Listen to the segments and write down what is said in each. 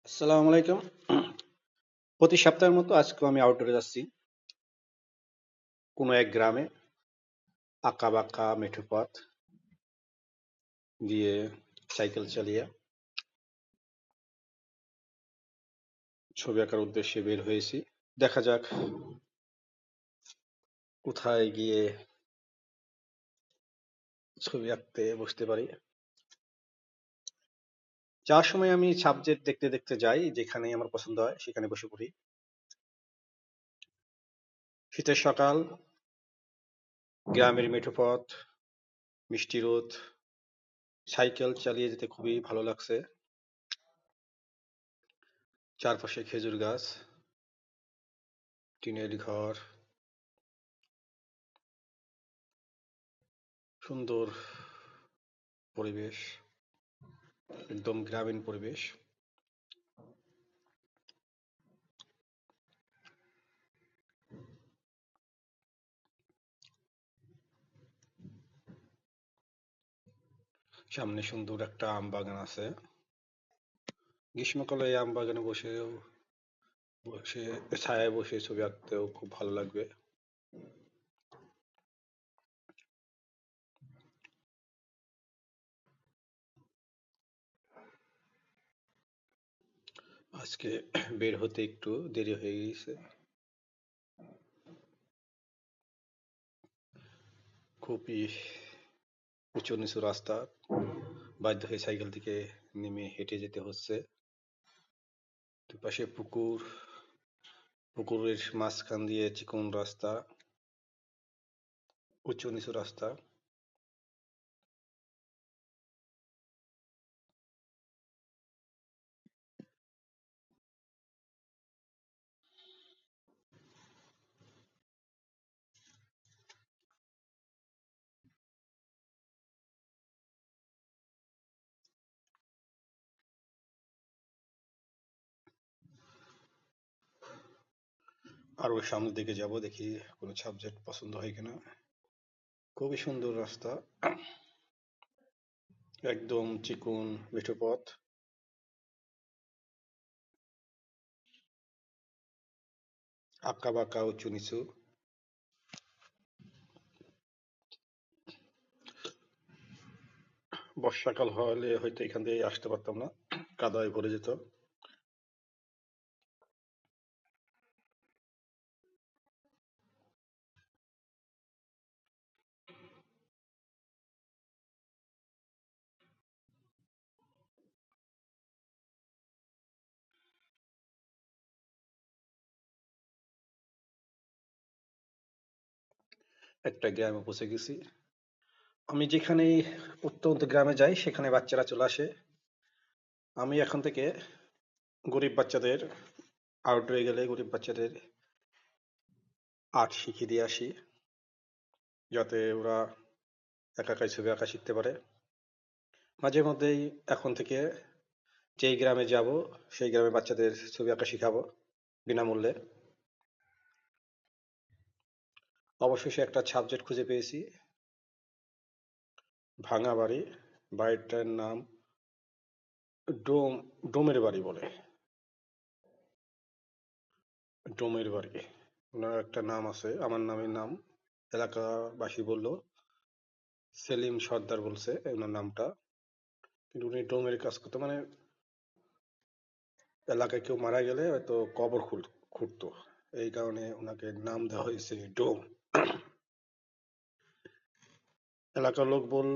আসসালামু আলাইকুম। প্রতি সপ্তাহের মতো আজকেও আমি আউটডোরে যাচ্ছি কোনো এক গ্রামে। আঁকা বাঁকা মেঠো পথ দিয়ে সাইকেল চালিয়ে ছবি আঁকার উদ্দেশ্যে বের হয়েছি। দেখা যাক কোথায় গিয়ে ছবি আঁকতে বসতে পারি। যাওয়ার সময় আমি সাবজেক্ট দেখতে দেখতে যাই, যেখানে আমার পছন্দ হয় সেখানে বসে পড়ি। শীতের সকাল, গ্রামের মেঠো পথ, মিষ্টি রোদ, সাইকেল চালিয়ে যেতে খুবই ভালো লাগছে। চারপাশে খেজুর গাছ, টিনের ঘর, সুন্দর পরিবেশ, একদম গ্রামীণ পরিবেশ। সামনে সুন্দর একটা আম বাগান আছে। গ্রীষ্মকালে এই আম বাগানে বসে ছায়ায় বসে ছবি আঁকতেও খুব ভালো লাগবে। আজকে বের হতে একটু দেরি হয়ে গেছে। খুবই উঁচু নিচু রাস্তা, বাধ্য হয়ে সাইকেল থেকে নেমে হেঁটে যেতে হচ্ছে। দুপাশে পুকুর, পুকুরের মাঝখান দিয়ে চিকন রাস্তা, উঁচু নিচু রাস্তা। আর ওই সামনের দিকে যাব, দেখি কোনো সাবজেক্ট পছন্দ হয় কিনা। খুবই সুন্দর রাস্তা, একদম চিকন মেঠো পথ। আঁকা বাঁকা উঁচু নিচু। বর্ষাকাল হলে হয়তো এখান দিয়ে আসতে পারতাম না, কাদায় ভরে যেত। একটা গ্রামে পৌঁছে গেছি। আমি যেখানেই প্রত্যন্ত গ্রামে যাই সেখানে বাচ্চারা চলে আসে। আমি এখন থেকে গরিব বাচ্চাদের, আউটডোরে গেলে গরিব বাচ্চাদের আর্ট শিখিয়ে দিয়ে আসি, যাতে ওরা একা একাই ছবি আঁকা শিখতে পারে। মাঝে মধ্যেই এখন থেকে যেই গ্রামে যাব সেই গ্রামে বাচ্চাদের ছবি আঁকা শিখাবো বিনামূল্যে। অবশেষে একটা সাবজেক্ট খুঁজে পেয়েছি, ভাঙা বাড়ি। বাড়িটার নাম ডোম, ডোমের বাড়ি বলে। ডোমের বাড়ি, ওনার একটা নাম আছে, আমার নামের নাম। এলাকাবাসী বললো সেলিম সর্দার বলছে ওনার নামটা, কিন্তু উনি ডোমের কাজ করতো, মানে এলাকায় কেউ মারা গেলে হয়তো কবর খুঁড়তো, এই কারণে ওনাকে নাম দেওয়া হয়েছে ডোম। এলাকার লোক বলল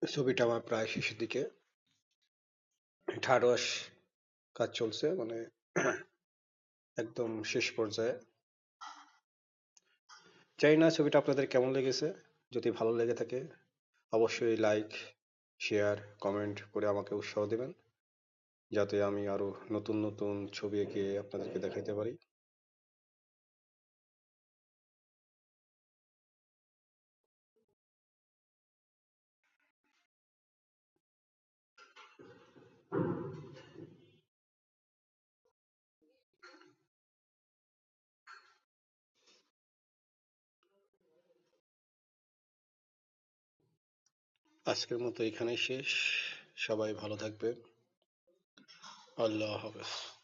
ছবিটা আমার প্রায় শেষের দিকে, থার্ড ওয়াশ কাজ চলছে, মানে একদম শেষ পর্যায়ে। জানি না ছবিটা আপনাদের কেমন লেগেছে। যদি ভালো লেগে থাকে অবশ্যই লাইক, শেয়ার, কমেন্ট করে আমাকে উৎসাহ দেবেন, যাতে আমি আরো নতুন নতুন ছবি এঁকে আপনাদেরকে দেখাইতে পারি। আজকের মতো এখানেই শেষ। সবাই ভালো থাকবেন। আল্লাহ হাফেজ।